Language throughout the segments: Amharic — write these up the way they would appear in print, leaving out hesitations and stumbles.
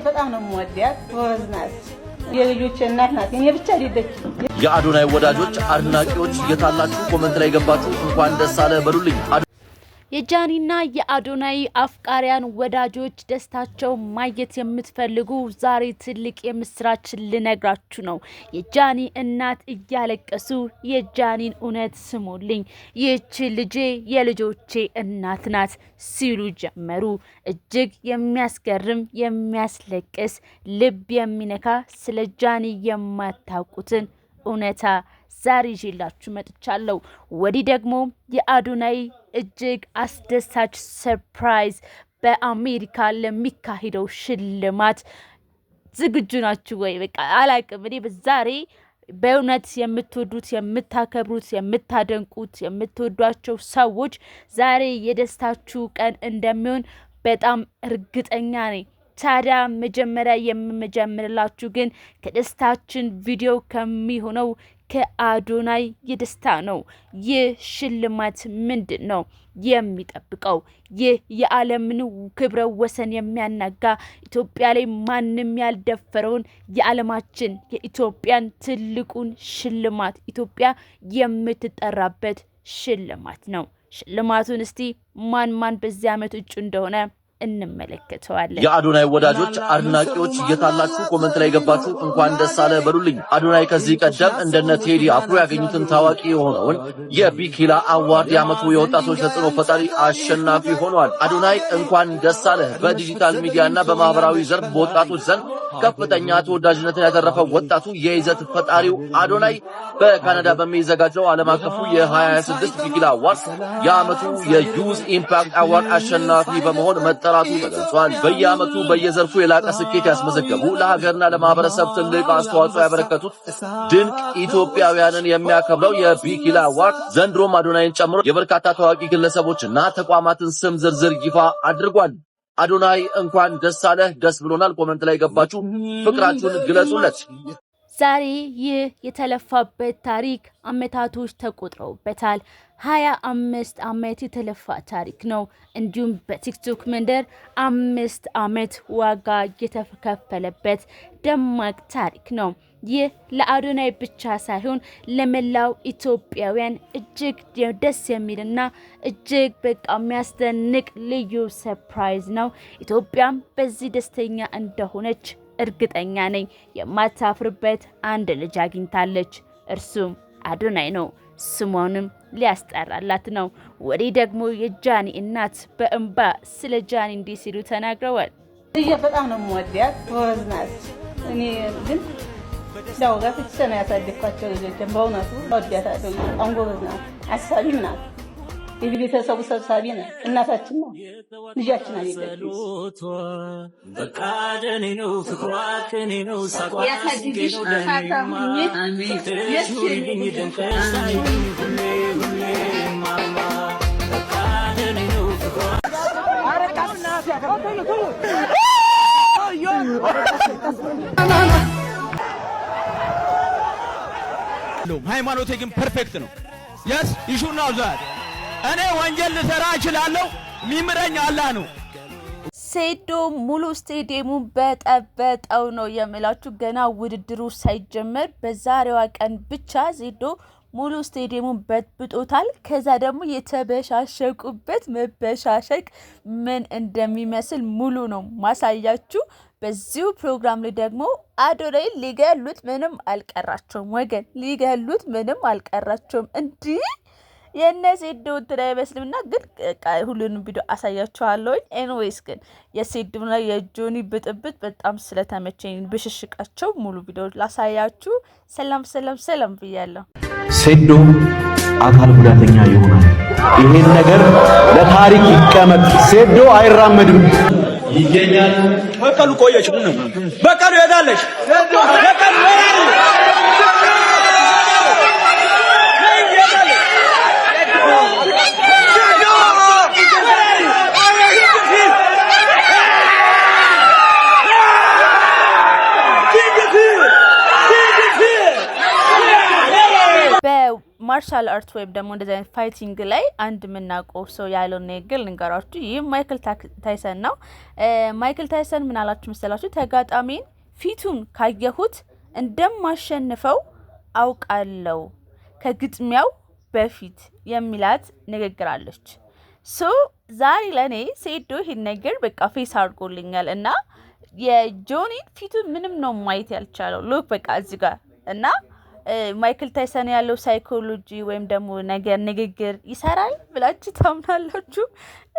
በጣም ነው የምወዳት ወዝናት የልጆች እናት ናት እኔ ብቻ አይደለች የአዶናይ ወዳጆች አድናቂዎች የታላችሁ ኮሜንት ላይ ገባችሁ እንኳን ደስ አለ በሉልኝ የጃኒና የአዶናይ አፍቃሪያን ወዳጆች ደስታቸው ማየት የምትፈልጉ ዛሬ ትልቅ የምስራች ልነግራችሁ ነው የጃኒ እናት እያለቀሱ የጃኒን እውነት ስሙልኝ ይህች ልጄ የልጆቼ እናት ናት ሲሉ ጀመሩ እጅግ የሚያስገርም የሚያስለቅስ ልብ የሚነካ ስለ ጃኒ የማታውቁትን እውነታ ዛሬ ይዤላችሁ መጥቻለሁ ወዲህ ደግሞ የአዶናይ እጅግ አስደሳች ሰርፕራይዝ በአሜሪካ ለሚካሄደው ሽልማት ዝግጁ ናችሁ ወይ በቃ አላቅም እኔ በዛሬ በእውነት የምትወዱት የምታከብሩት የምታደንቁት የምትወዷቸው ሰዎች ዛሬ የደስታችሁ ቀን እንደሚሆን በጣም እርግጠኛ ነኝ ታዲያ መጀመሪያ የምጀምርላችሁ ግን ከደስታችን ቪዲዮ ከሚሆነው ከአዶናይ የደስታ ነው ይህ ሽልማት ምንድነው የሚጠብቀው ይህ የዓለምን ክብረ ወሰን የሚያናጋ ኢትዮጵያ ላይ ማንም ያልደፈረውን የዓለማችን የኢትዮጵያን ትልቁን ሽልማት ኢትዮጵያ የምትጠራበት ሽልማት ነው ሽልማቱን እስቲ ማን በዚህ ዓመት እጩ እንደሆነ እንመለከተዋለን የአዶናይ ወዳጆች አድናቂዎች የታላችሁ ኮሜንት ላይ ገባችሁ እንኳን ደስ አለ በሉልኝ አዶናይ ከዚህ ቀደም እንደነ ቴዲ አፍሮ ያገኙትን ታዋቂ የሆነውን የቢኪላ አዋርድ ያመቱ የወጣቶች ተጽዕኖ ፈጣሪ አሸናፊ ሆኗል አዶናይ እንኳን ደስ አለ በዲጂታል ሚዲያና በማህበራዊ ዘርፍ በወጣቶች ዘንድ ከፍተኛ ተወዳጅነትን ያተረፈው ወጣቱ የይዘት ፈጣሪው አዶናይ በካናዳ በሚዘጋጀው ዓለም አቀፉ የ2026 ቢኪላ አዋርድ የአመቱ የዩዝ ኢምፓክት አዋርድ አሸናፊ በመሆን መጠራቱ ተገልጿል በየአመቱ በየዘርፉ የላቀ ስኬት ያስመዘገቡ ለሀገርና ለማህበረሰብ ትልቅ አስተዋጽኦ ያበረከቱት ድንቅ ኢትዮጵያውያንን የሚያከብረው የቢኪላ አዋርድ ዘንድሮም አዶናይን ጨምሮ የበርካታ ታዋቂ ግለሰቦችና ተቋማትን ስም ዝርዝር ይፋ አድርጓል አዶናይ እንኳን ደስ አለ ደስ ብሎናል ኮሜንት ላይ ገባችሁ ፍቅራችሁን ግለጹለት ዛሬ ይህ የተለፋበት ታሪክ አመታቶች ተቆጥረውበታል 25 አመት የተለፋ ታሪክ ነው እንዲሁም በቲክቶክ መንደር 5 አመት ዋጋ የተከፈለበት ደማቅ ታሪክ ነው ይህ ለአዶናይ ብቻ ሳይሆን ለመላው ኢትዮጵያውያን እጅግ ደስ የሚልና እጅግ በቃ የሚያስደንቅ ልዩ ሰርፕራይዝ ነው ኢትዮጵያም በዚህ ደስተኛ እንደሆነች እርግጠኛ ነኝ የማታፍርበት አንድ ልጅ አግኝታለች እርሱም አዶናይ ነው ስሙንም ሊያስጠራላት ነው ወዲህ ደግሞ የጃኒ እናት በእንባ ስለ ጃኒ እንዲህ ሲሉ ተናግረዋል በጣም ነው የምወዳት ወዝናት እኔ ግን ዳውጋ ፍቸና ያሳደኳቸው ልጆች በእውነቱ ወዳታለሁ በጣም ጎበዝ ናት አሳቢም ናት የቤተሰቡ ሰብሳቢ ናት እናታችን ነው ልጃችን አይደለች በቃ ደኔ ነው ፍቅሯ ከኔ ነው ሳቋ ከኔ ነው ደኔ ደንከሳይ ሁሌ ማማ በቃ ደኔ ነው ፍቅሯ አረቃና ያከተሉ ሃይማኖቴ ግን ፐርፌክት ነው yes you should know that እኔ ወንጀል ልሰራ እችላለሁ ሚምረኝ አላህ ነው ሴዶ ሙሉ ስቴዲየሙ በጠበጠው ነው የምላችሁ ገና ውድድሩ ሳይጀመር በዛሬዋ ቀን ብቻ ሴዶ ሙሉ ስቴዲየሙ በጥብጦታል ከዛ ደግሞ የተበሻሸቁበት መበሻሸቅ ምን እንደሚመስል ሙሉ ነው ማሳያችሁ በዚሁ ፕሮግራም ላይ ደግሞ አዶናይ ሊገሉት ምንም አልቀራቸውም ወገን ሊገሉት ምንም አልቀራቸውም እንዴ የነዚህ ዶንት አይመስልምና ግን ሁሉንም ቪዲዮ አሳያችኋለሁ ኤኒዌይስ ግን የሴዱና የጆኒ ብጥብጥ በጣም ስለተመቸኝ ብሽሽቃቸው ሙሉ ቪዲዮ ላሳያችሁ ሰላም ብያለሁ ሴዶ አካል ጉዳተኛ ይሆናል ይሄን ነገር ለታሪክ ይቀመጥ ሴዶ አይራመድም ይገኛል በቀሉ ቆየች ነው በቀሉ ሄዳለች በቀሉ ማርሻል አርት ወይም ደግሞ እንደዚህ አይነት ፋይቲንግ ላይ አንድ የምናውቀው ሰው ያለው ንግግር ልንገራችሁ። ይህ ማይክል ታይሰን ነው። ማይክል ታይሰን ምን አላችሁ መሰላችሁ? ተጋጣሚን ፊቱን ካየሁት እንደማሸንፈው አውቃለሁ ከግጥሚያው በፊት የሚላት ንግግር አለች። ሶ ዛሬ ለኔ ሴዶ ይሄን ነገር በቃ ፌስ አድርጎልኛል እና የጆኒ ፊቱን ምንም ነው ማየት ያልቻለው ሉክ በቃ እዚህ ጋር እና ማይክል ታይሰን ያለው ሳይኮሎጂ ወይም ደግሞ ነገር ንግግር ይሰራል ብላችሁ ታምናላችሁ?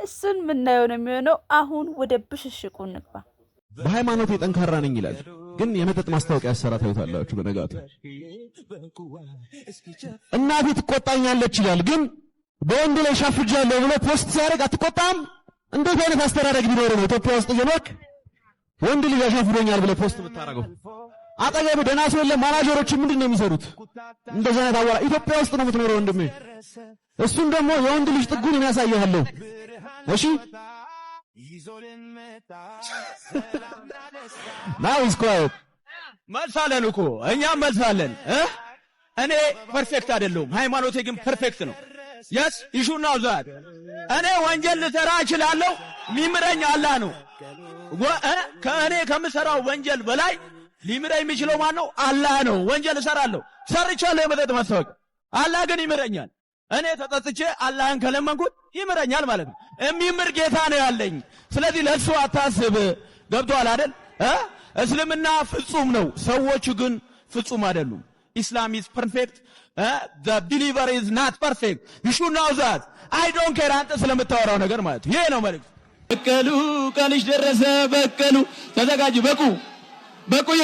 እሱን ምናየው ነው የሚሆነው። አሁን ወደ ብሽሽቁ እንግባ። በሃይማኖት ጠንካራ ነኝ ይላል፣ ግን የመጠጥ ማስታወቂያ ያሰራ ታዩታላችሁ። በነጋቱ እናቴ ትቆጣኛለች ይላል፣ ግን በወንድ ላይ ሻፍጃለሁ ብሎ ፖስት ሲያደርግ አትቆጣም? እንዴት አይነት አስተዳደግ ቢኖር ነው ኢትዮጵያ ውስጥ እየኖርክ ወንድ ልጅ ያሻፍዶኛል ብለ ፖስት የምታረገው? አጠገብ ደህና ሰው የለም። ማናጀሮች ምንድን ነው የሚሰሩት? እንደዛ አይነት አዋራ ኢትዮጵያ ውስጥ ነው የምትኖረው ወንድሜ። እሱን ደግሞ የወንድ ልጅ ጥጉን የሚያሳየሃለሁ። እሺ ናው ስኳት መልሳለን እኮ እኛም መልሳለን። እኔ ፐርፌክት አይደለሁም፣ ሃይማኖቴ ግን ፐርፌክት ነው። yes you should know that እኔ ወንጀል ልሰራ እችላለሁ፣ ሚምረኝ አላህ ነው። ከእኔ ከምሰራው ወንጀል በላይ ሊምረኝ የሚችለው ማን ነው? አላህ ነው። ወንጀል እሰራለሁ፣ ሰርቻለሁ የመጠጥ ማስታወቂያ፣ አላህ ግን ይምረኛል። እኔ ተጠጥቼ አላህን ከለመንኩት ይምረኛል ማለት ነው። የሚምር ጌታ ነው ያለኝ። ስለዚህ ለሱ አታስብ። ገብቶሃል አይደል? እስልምና ፍጹም ነው፣ ሰዎቹ ግን ፍጹም አይደሉም። Islam is perfect, the believer is not perfect. You should know that. I don't care አንተ ስለምታወራው ነገር ማለት ይሄ ነው መልእክት። በቀሉ ቀንሽ ደረሰ፣ በቀሉ ተዘጋጅ። በቁዬ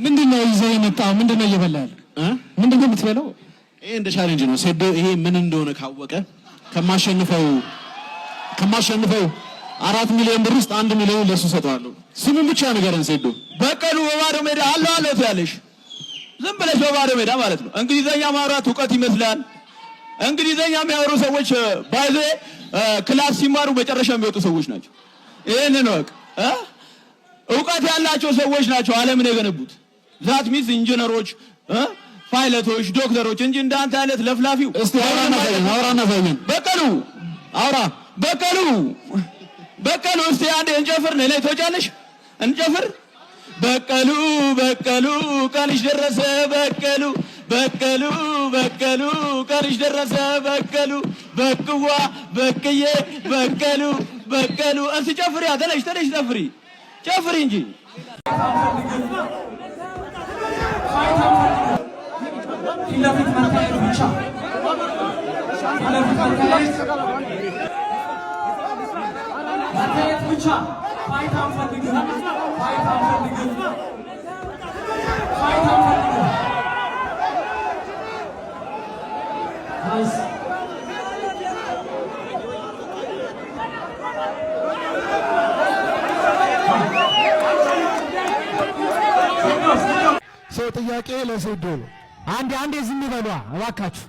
ምንድነው ይዘህ የመጣው? ምንድነው እየበላህ? ምንድነው የምትበላው? ይሄ እንደ ቻሌንጅ ነው። ሴዶ ይሄ ምን እንደሆነ ካወቀ ከማሸንፈው 4 ሚሊዮን ብር ውስጥ 1 ሚሊዮን ለሱ ሰጠዋለሁ። ስሙን ብቻ ንገረን ሴዶ። በቀሉ በባዶ ሜዳ አለው ትያለሽ። ዝም ብለሽ በባዶ ሜዳ ማለት ነው። እንግሊዘኛ ማውራት ዕውቀት ይመስላል። እንግሊዘኛ የሚያወሩ ሰዎች ባይዘ ክላስ ሲማሩ መጨረሻ የሚወጡ ሰዎች ናቸው። ይሄንን ወቅ ዕውቀት ያላቸው ሰዎች ናቸው ዓለምን የገነቡት። ዛት ሚስ ኢንጂነሮች፣ ፓይለቶች፣ ዶክተሮች እንጂ እንዳንተ አይነት ለፍላፊው። እስቲ አውራና ፈይን በቀሉ አውራ በቀሉ እስቲ አንዴ እንጨፍር። ነይ ተወጫለሽ እንጨፍር። በቀሉ ቀንሽ ደረሰ፣ በቀሉ ቀንሽ ደረሰ፣ በቅዋ በቅዬ በቀሉ እስቲ ጨፍሪ። ተነሽ ጨፍሪ እንጂ ፊት መታየት ብቻ መታየት ብቻ ፋይት አንፈልግም። ሰው ጥያቄ ለሴዶ ነው። አንዴ ዝም በሏ እባካችሁ።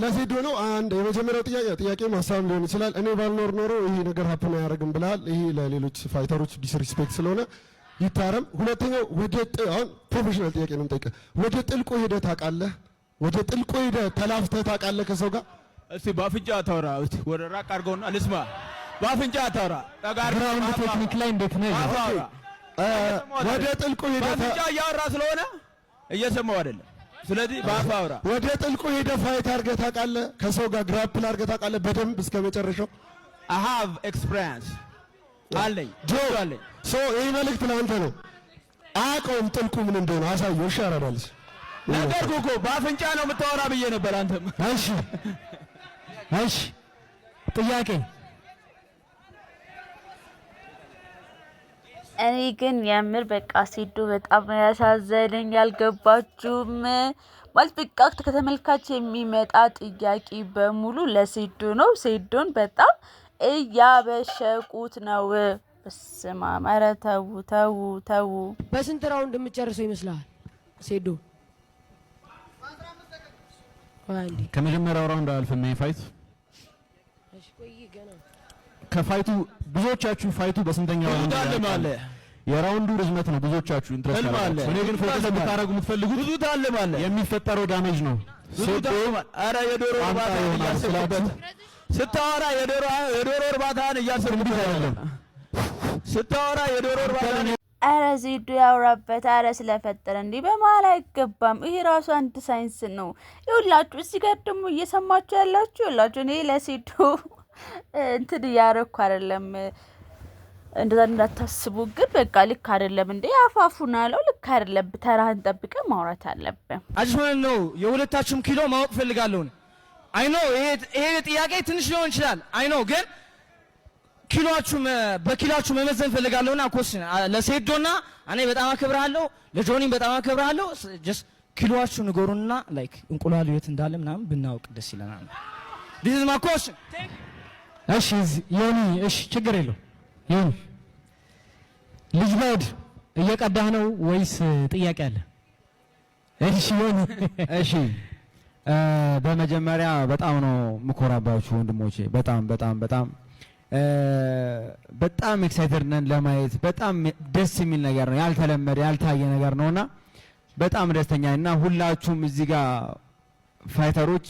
ለሴዶ ነው። አንድ የመጀመሪያው ጥያቄ ማሳብ ሊሆን ይችላል። እኔ ባልኖር ኖሮ ይሄ ነገር ሀፕን አያደርግም ብለሃል። ይሄ ለሌሎች ፋይተሮች ዲስሪስፔክት ስለሆነ ይታረም። ሁለተኛው አሁን ፕሮፌሽናል ጥያቄ ነው የምጠይቀህ። ወደ ጥልቁ ሄደህ ታውቃለህ? ወደ ጥልቁ ሄደህ ተላፍተህ ታውቃለህ ከሰው ጋር? እስቲ ባፍንጫ አታውራ። እስቲ ወደ ራቅ አድርገውና ልስማ። ባፍንጫ አታውራ። ግራውንድ ቴክኒክ ላይ እንዴት ነው? ወደ ጥልቁ ሄደህ ባፍንጫ እያወራ ስለሆነ እየሰማው አይደለም። ስለዚህ ባፍ አውራ። ወደ ጥልቁ ሄደህ ፋይት አድርገህ ታውቃለህ? ከሰው ጋር ግራፕል አድርገህ ታውቃለህ? በደንብ እስከ መጨረሻው? I have experience አለኝ አለኝ። ይህ መልእክት ለአንተ ነው። አያውቀውም ጥልቁ ምን እንደሆነ አሳየው። እሺ አራዳልስ ነገርኩህ እኮ በአፍንጫ ነው የምታወራ ብዬ ነበር። አንተም እሺ ጥያቄ። እኔ ግን የምር በቃ ሴዶ በጣም ያሳዘነኝ። ያልገባችሁም ማለት በቃ ከተመልካች የሚመጣ ጥያቄ በሙሉ ለሴዶ ነው። ሴዶን በጣም እያበሸቁት ነው። በስመ አብ! ኧረ ተው። በስንት ራውንድ የምትጨርሰው ይመስልሃል ሴዶ? ከመጀመሪያው ራውንድ አልፈም ፋይት ከፋይቱ ብዙዎቻችሁ ፋይቱ በስንተኛው ራውንድ ታለማለ? የራውንዱ ርዝመት ነው ብዙዎቻችሁ ኢንትረስት አላችሁ። እኔ ግን ፎከስ እንድታረጉ የምትፈልጉት ብዙ ታለማለ የሚፈጠረው ዳሜጅ ነው። ኧረ የዶሮ እርባታ እያሰብኩበት ስታወራ የዶሮ እርባታን እያሰብኩበት አይደለም ስታወራ የዶሮ እርባታን አረ ዜዶ ያውራበት። አረ ስለፈጠረ እንዲህ በመሀል አይገባም። ይሄ ራሱ አንድ ሳይንስ ነው። ይኸውላችሁ እዚህ ጋር ደግሞ እየሰማችሁ ያላችሁ ይኸውላችሁ እኔ ለሴዶ እንትን እያረኩ አይደለም እንደዛ እንዳታስቡ። ግን በቃ ልክ አይደለም እንዴ አፋፉና አለው ልክ አይደለም። ተራህን ጠብቀህ ማውራት አለብህ። አጅማን ነው የሁለታችሁም ኪሎ ማወቅ ፈልጋለሁ። አይ ኖ ይሄ ጥያቄ ትንሽ ሊሆን ይችላል። አይ ኖ ግን ኪሎአችሁ በኪሎአችሁ መመዘን ፈልጋለሁና ኮስን ለሴዶና እኔ በጣም አከብራለሁ፣ ለጆኒም በጣም አከብራለሁ። ጀስት ኪሎአችሁ ንገሩና ላይክ እንቁላሉ የት እንዳለ ምናምን ብናውቅ ደስ ይለናል። this is my question። እሺ ዮኒ፣ እሺ ችግር የለው ዮኒ። ልጅ ባድ እየቀዳህ ነው ወይስ ጥያቄ አለ? እሺ ዮኒ። እሺ በመጀመሪያ በጣም ነው ምኮራባችሁ ወንድሞቼ። በጣም ኤክሳይትድ ነን ለማየት። በጣም ደስ የሚል ነገር ነው፣ ያልተለመደ ያልታየ ነገር ነውና በጣም ደስተኛ እና ሁላችሁም እዚህ ጋር ፋይተሮች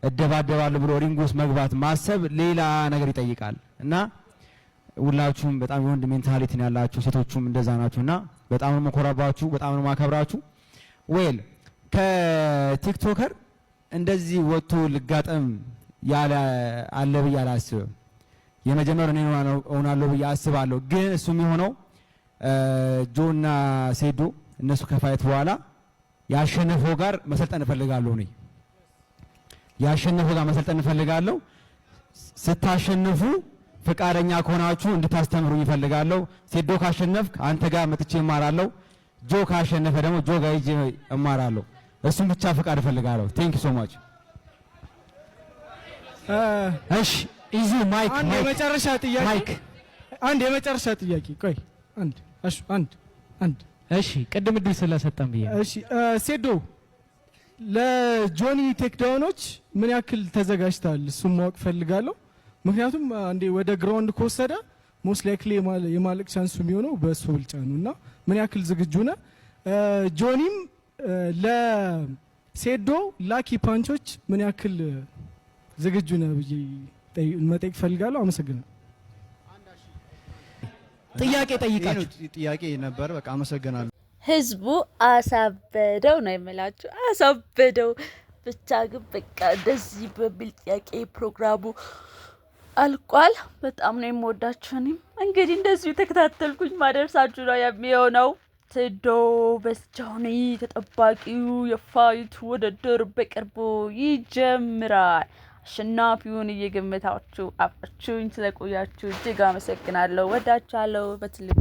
እደባደባለሁ ብሎ ሪንግ ውስጥ መግባት ማሰብ ሌላ ነገር ይጠይቃል እና ሁላችሁም በጣም የወንድ ሜንታሊቲ ነው ያላችሁ፣ ሴቶቹም እንደዛ ናችሁና በጣም ነው መኮራባችሁ፣ በጣም ነው ማከብራችሁ። ዌል ከቲክቶከር እንደዚህ ወጥቶ ልጋጠም ያለ አለ ብዬ አላስብም። የመጀመሪያው እኔ ሆናለሁ ብዬ አስባለሁ። ግን እሱ የሚሆነው ጆና ሴዶ እነሱ ከፋይት በኋላ ያሸነፈው ጋር መሰልጠን እፈልጋለሁ። እኔ ያሸነፈው ጋር መሰልጠን እፈልጋለሁ። ስታሸንፉ ፍቃደኛ ከሆናችሁ እንድታስተምሩኝ እፈልጋለሁ። ሴዶ ካሸነፍክ አንተ ጋር መጥቼ እማራለሁ። ጆ ካሸነፈ ደግሞ ጆ ጋር ሂጄ እማራለሁ። እሱም ብቻ ፍቃድ እፈልጋለሁ። ቴንክ ዩ ሶ ማች። እሺ ኢዚ ማይክ የመጨረሻ ጥያቄ አንድ የመጨረሻ ጥያቄ ቆይ አንድ እሺ ቅድም እድል ስለሰጠን ብዬ እሺ ሴዶ ለጆኒ ቴክዳውኖች ምን ያክል ተዘጋጅታል? እሱም ማወቅ ፈልጋለሁ። ምክንያቱም አንዴ ወደ ግራውንድ ከወሰደ ሞስት ላይክሊ የማለቅ ቻንሱ የሚሆነው በእሱ ብልጫ ነው እና ምን ያክል ዝግጁ ነህ? ጆኒም ለሴዶ ላኪ ፓንቾች ምን ያክል ዝግጁ ነህ ብዬ መጠየቅ ፈልጋለሁ። አመሰግናለሁ። ጥያቄ ጠይቃችሁ ጥያቄ ነበር። በቃ አመሰግናለሁ። ህዝቡ አሳበደው ነው የምላችሁ፣ አሳበደው ብቻ። ግን በቃ እንደዚህ በሚል ጥያቄ ፕሮግራሙ አልቋል። በጣም ነው የምወዳችሁ። እኔም እንግዲህ እንደዚሁ የተከታተልኩኝ ማደርሳችሁ ነው የሚሆነው። ሴዶ በስቻውኒ ተጠባቂው የፋይት ውድድር በቅርቡ ይጀምራል። አሸናፊውን እየገመታችሁ አብራችሁኝ ስለቆያችሁ እጅግ አመሰግናለሁ። ወዳችኋለሁ በትልቁ